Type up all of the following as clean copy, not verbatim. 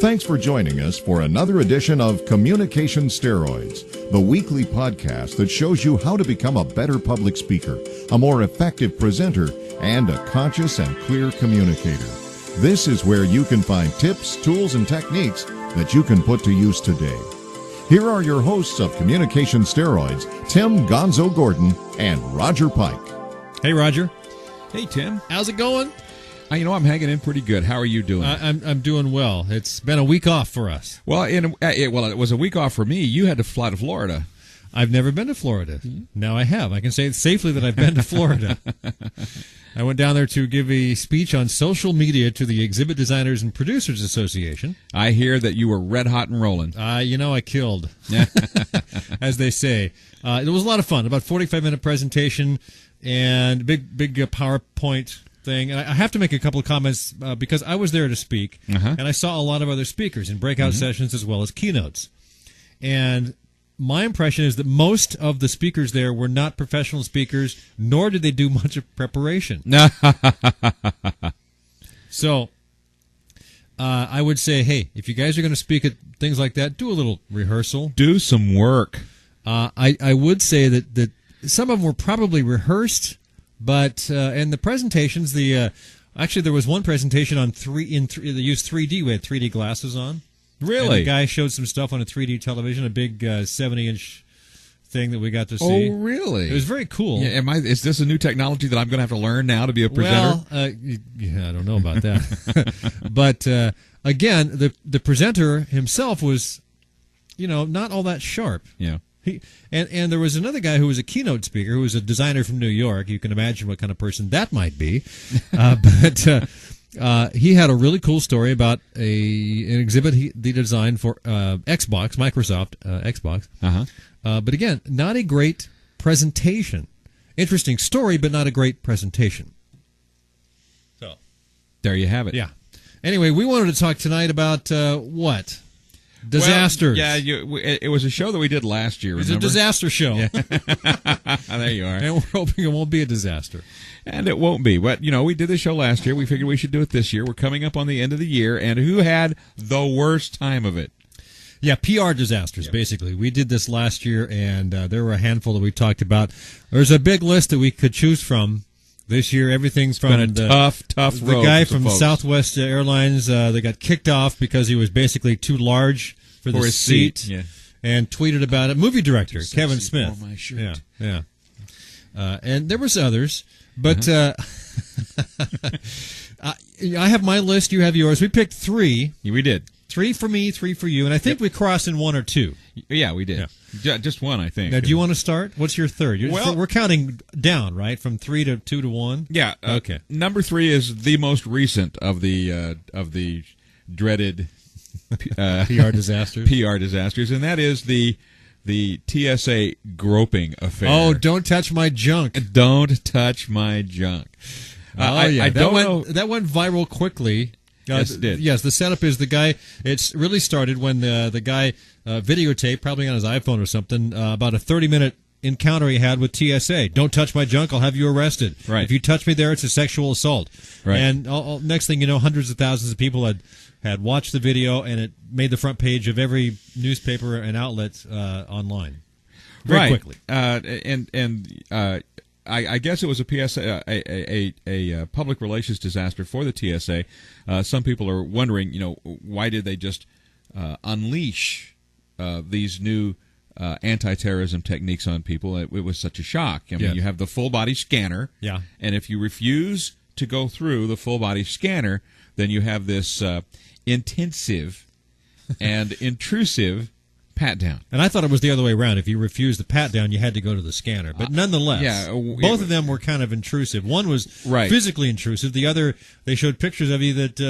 Thanks for joining us for another edition of Communication Steroids, the weekly podcast that shows you how to become a better public speaker, a more effective presenter, and a conscious and clear communicator. This is where you can find tips, tools, and techniques that you can put to use today. Here are your hosts of Communication Steroids, Tim Gonzo Gordon and Roger Pike. Hey, Roger. Hey, Tim. How's it going? I'm hanging in pretty good. How are you doing? I'm doing well. It's been a week off for us. Well, it was a week off for me. You had to fly to Florida. I've never been to Florida. Now I have. I can say safely that I've been to Florida. I went down there to give a speech on social media to the Exhibit Designers and Producers Association. I hear that you were red hot and rolling. I killed, as they say. It was a lot of fun. About 45-minute presentation and big PowerPoint thing. And I have to make a couple of comments because I was there to speak, and I saw a lot of other speakers in breakout sessions as well as keynotes. And my impression is that most of the speakers there were not professional speakers, nor did they do much of preparation. So I would say, hey, if you guys are going to speak at things like that, do a little rehearsal. Do some work. I would say that some of them were probably rehearsed, but in the presentations, actually there was one presentation on they used 3D. We had 3D glasses on. Really? And the guy showed some stuff on a 3D television, a big 70-inch thing that we got to see. Oh, really? It was very cool. Yeah, is this a new technology that I'm going to have to learn now to be a presenter? Well, yeah, I don't know about that. But again, the presenter himself was, not all that sharp. Yeah. And there was another guy who was a keynote speaker, who was a designer from New York. You can imagine what kind of person that might be. But he had a really cool story about an exhibit he designed for Xbox, Microsoft Xbox. But again, not a great presentation. Interesting story, but not a great presentation. So there you have it. Yeah. Anyway, we wanted to talk tonight about what? Disasters. Well, it was a show that we did last year. It's a disaster show. Yeah. There you are. And we're hoping it won't be a disaster. And it won't be. But, we did the show last year. We figured we should do it this year. We're coming up on the end of the year. And who had the worst time of it? Yeah, PR disasters, basically. We did this last year, and there were a handful that we talked about. There's a big list that we could choose from. This year, everything's from been a tough road. The guy from Southwest Airlines, they got kicked off because he was basically too large for the his seat, and tweeted about it. Movie director Kevin Smith. For my shirt. Yeah. And there was others, but I have my list. You have yours. We picked three. Yeah, we did. 3 for me, 3 for you, and I think we crossed in 1 or 2. Yeah, we did. Yeah. Just one, I think. Now, do you want to start? What's your third? Well, we're counting down, right, from 3 to 2 to 1. Yeah. Okay. Number 3 is the most recent of the dreaded PR disasters. PR disasters, and that is the TSA groping affair. Oh, don't touch my junk. Don't touch my junk. I don't know. That went viral quickly. Yes, it did. Yes, the setup is the guy. It's really started when the guy videotaped, probably on his iPhone or something, about a 30-minute encounter he had with TSA. Don't touch my junk, I'll have you arrested. Right. If you touch me there, it's a sexual assault. Right. And next thing you know, hundreds of thousands of people had watched the video, and it made the front page of every newspaper and outlet online. Very quickly. I guess it was a public relations disaster for the TSA. Some people are wondering, why did they just unleash these new anti-terrorism techniques on people? It was such a shock. I mean, you have the full-body scanner, and if you refuse to go through the full-body scanner, then you have this intensive and intrusive pat-down. And I thought it was the other way around. If you refused the pat-down, you had to go to the scanner. But nonetheless, both of them were kind of intrusive. One was physically intrusive. The other, they showed pictures of you that,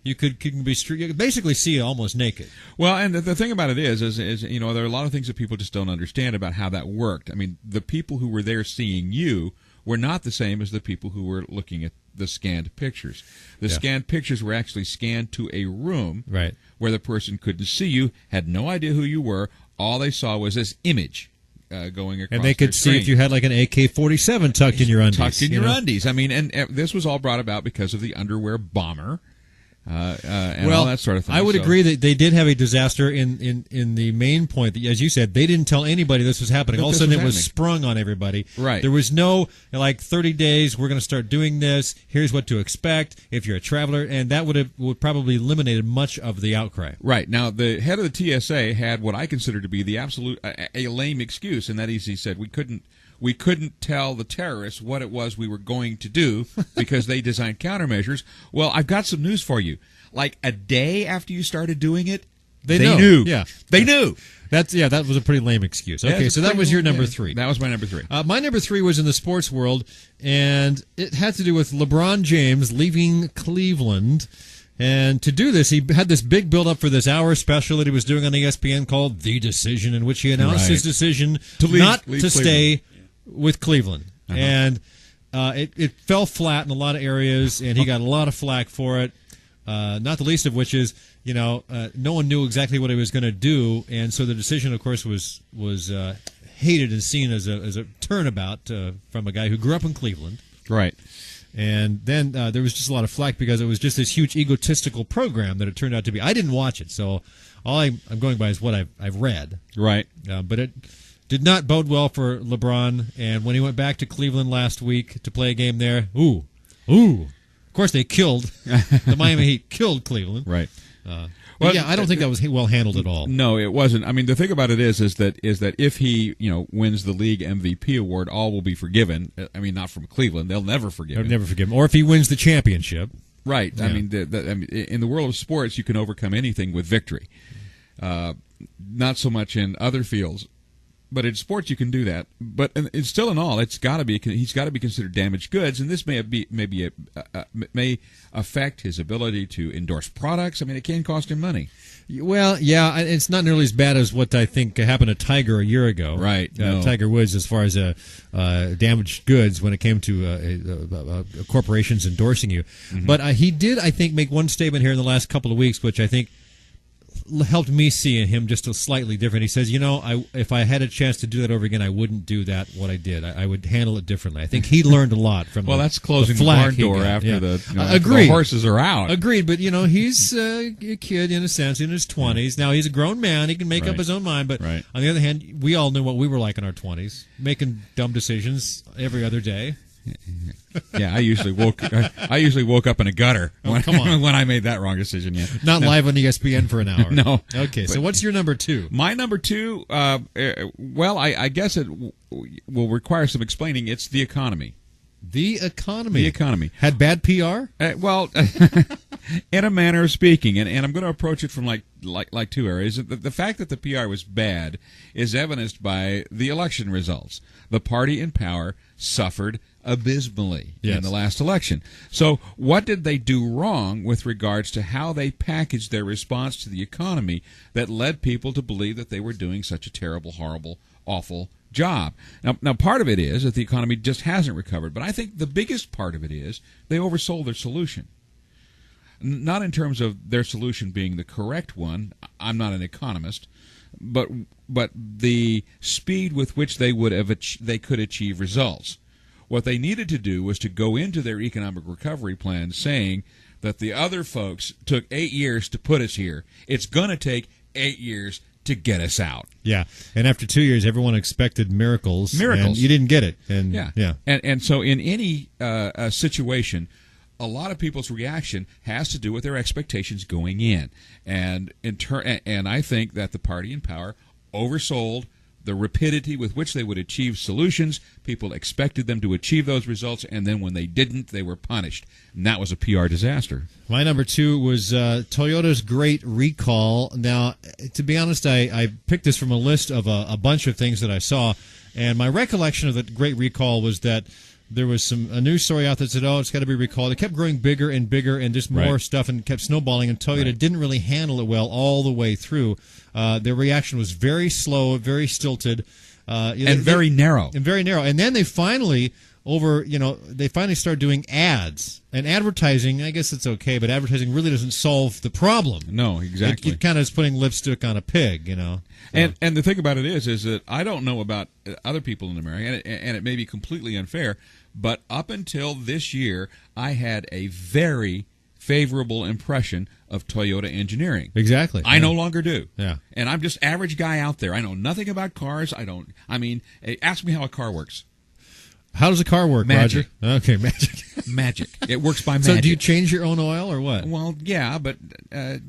you could basically see almost naked. Well, and the thing about it is there are a lot of things that people just don't understand about how that worked. I mean, the people who were there seeing you were not the same as the people who were looking at the scanned pictures. The scanned pictures were actually scanned to a room where the person couldn't see you, had no idea who you were. All they saw was this image going across. And they could see if you had like an AK-47 tucked in your undies. Tucked in your undies. I mean, and this was all brought about because of the underwear bomber and all that sort of thing. I would agree that they did have a disaster in the main point. That, as you said, they didn't tell anybody this was happening. All of a sudden, it was sprung on everybody. Right. There was no, like, 30 days, we're going to start doing this, here's what to expect if you're a traveler, and that would probably eliminated much of the outcry. Right. Now, the head of the TSA had what I consider to be the absolute, a lame excuse, and that is, he said, we couldn't tell the terrorists what it was we were going to do because they designed countermeasures. Well, I've got some news for you. Like a day after you started doing it, they knew. Yeah. They knew. That was a pretty lame excuse. Okay, so that was your number 3. That was my number 3. My number 3 was in the sports world, and it had to do with LeBron James leaving Cleveland. And to do this, he had this big build-up for this hour special that he was doing on ESPN called The Decision, in which he announced his decision not to stay with Cleveland. And it fell flat in a lot of areas, and he got a lot of flack for it, not the least of which is, no one knew exactly what he was going to do, and so the decision, of course, was hated and seen as a turnabout from a guy who grew up in Cleveland. Right. And then there was just a lot of flack because it was just this huge egotistical program that it turned out to be. I didn't watch it, so all I'm going by is what I've read. Right. But it did not bode well for LeBron. And when he went back to Cleveland last week to play a game there, ooh. Of course, they killed the Miami Heat. Killed Cleveland. Right. Well, I don't think that was well handled at all. No, it wasn't. I mean, the thing about it is that if he wins the league MVP award, all will be forgiven. I mean, not from Cleveland; they'll never forgive him. They'll never forgive him. Or if he wins the championship, right? Yeah. I mean, in the world of sports, you can overcome anything with victory. Not so much in other fields. But in sports, you can do that. But it's still in all, he's got to be considered damaged goods, and this may affect his ability to endorse products. I mean, it can cost him money. Well, yeah, it's not nearly as bad as what I think happened to Tiger a year ago. Right. No. Tiger Woods, as far as damaged goods when it came to corporations endorsing you. Mm-hmm. But he did, I think, make one statement here in the last couple of weeks, which I think helped me see in him just a slightly different. He says, if I had a chance to do that over again, I wouldn't do what I did. I would handle it differently. I think he learned a lot from that's closing the barn door after the horses are out. Agreed, but he's a kid in a sense, in his 20s. Now he's a grown man. He can make up his own mind, but on the other hand, we all knew what we were like in our 20s, making dumb decisions every other day. Yeah, I usually woke up in a gutter when I made that wrong decision. Yeah, not live on ESPN for an hour. No. Okay, so what's your number 2? My number 2, I guess it will require some explaining. It's the economy. The economy. The economy had bad PR. In a manner of speaking, and I'm going to approach it from like two areas. The fact that the PR was bad is evidenced by the election results. The party in power suffered abysmally in the last election. So what did they do wrong with regards to how they packaged their response to the economy that led people to believe that they were doing such a terrible, horrible, awful job? Now part of it is that the economy just hasn't recovered, but I think the biggest part of it is they oversold their solution. Not in terms of their solution being the correct one. I'm not an economist, but the speed with which they could achieve results. What they needed to do was to go into their economic recovery plan saying that the other folks took 8 years to put us here. It's going to take 8 years to get us out. Yeah, and after 2 years, everyone expected miracles. And you didn't get it. And And so in any situation, a lot of people's reaction has to do with their expectations going in, and I think that the party in power oversold the rapidity with which they would achieve solutions. People expected them to achieve those results, and then when they didn't, they were punished. And that was a PR disaster. My number 2 was Toyota's great recall. Now, to be honest, I picked this from a list of a bunch of things that I saw, and my recollection of the great recall was that there was a news story out that said, it's got to be recalled. It kept growing bigger and bigger and just more stuff and kept snowballing, and Toyota didn't really handle it well all the way through. Their reaction was very slow, very stilted. And very narrow. And very narrow. And then they finally started doing ads. And advertising, I guess it's okay, but advertising really doesn't solve the problem. No, exactly. It kind of is putting lipstick on a pig, And the thing about it is that I don't know about other people in America, and it may be completely unfair, but up until this year, I had a very favorable impression of Toyota engineering. Exactly. I no longer do. Yeah. And I'm just average guy out there. I know nothing about cars. Ask me how a car works. How does a car work, Magic. Roger? Okay, magic. Magic. It works by magic. So do you change your own oil or what? Well, but I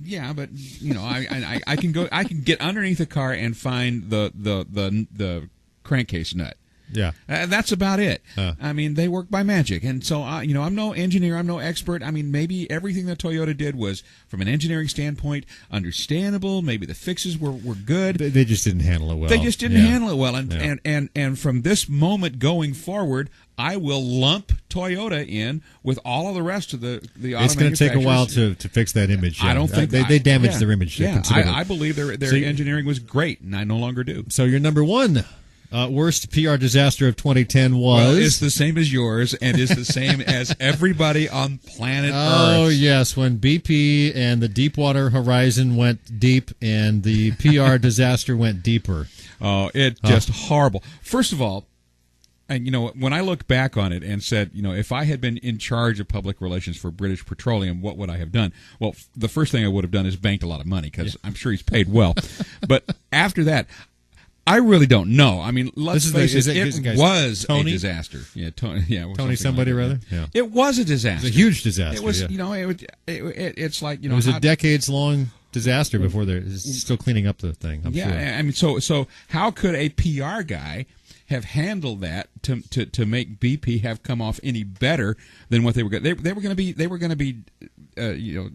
can go. I can get underneath the car and find the crankcase nut. Yeah. That's about it. They work by magic. And so, I'm no engineer. I'm no expert. Maybe everything that Toyota did was, from an engineering standpoint, understandable. Maybe the fixes were good. They just didn't handle it well. They just didn't handle it well. And from this moment going forward, I will lump Toyota in with all of the rest of the auto It's going to take a while to fix that image. I don't think they damaged their image. Yeah, I believe their engineering was great, and I no longer do. So your number one worst PR disaster of 2010 was... Well, it's the same as yours, and is the same as everybody on planet Earth. Oh, yes, when BP and the Deepwater Horizon went deep, and the PR disaster went deeper. Oh, just horrible. First of all, and when I look back on it and said, if I had been in charge of public relations for British Petroleum, what would I have done? Well, the first thing I would have done is banked a lot of money, because I'm sure he's paid well. But after that, I really don't know. Let's face it, it was a disaster. Yeah, Tony somebody like rather? Yeah. It was a disaster. It was a huge disaster. It was, it's like, it was a decades-long disaster before they're still cleaning up the thing, I'm sure. So how could a PR guy have handled that to make BP have come off any better than what they were going? They were going to be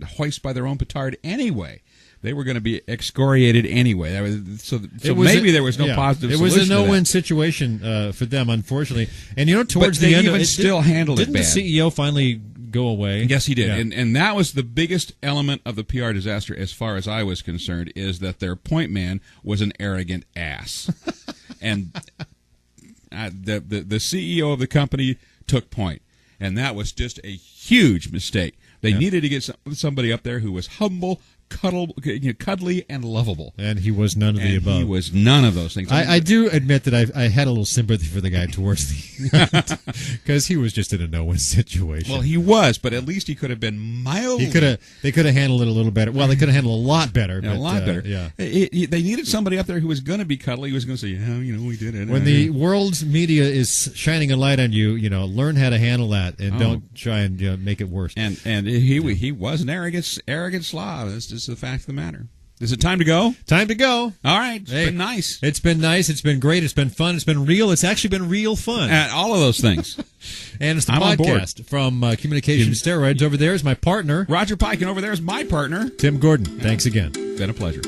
hoist by their own petard anyway. They were going to be excoriated anyway. Maybe there was no positive solution. It was a no-win situation for them, unfortunately. And towards the end, still handled it bad. Didn't the CEO finally go away? Yes, he did. And that was the biggest element of the PR disaster, as far as I was concerned, is that their point man was an arrogant ass. And the CEO of the company took point, and that was just a huge mistake. They needed to get somebody up there who was humble, cuddly, and lovable. And he was none of the above. He was none of those things. I do admit that I had a little sympathy for the guy towards the end, because he was just in a no-win situation. Well, he was, but at least he could have been mildly. They could have handled it a little better. Well, they could have handled it a lot better. A lot better. Yeah. They needed somebody up there who was going to be cuddly. Who was going to say, we did it. When the world's media is shining a light on you, learn how to handle that, and don't try and make it worse. And he was an arrogant slob. That's just the fact of the matter. Is it time to go? Time to go. All right. It's been nice. It's been nice. It's been great. It's been fun. It's been real. It's actually been real fun. All of those things. And it's the podcast from Communication Steroids. Over there is my partner, Roger Pike, and over there is my partner, Tim Gordon. Thanks again. Been a pleasure.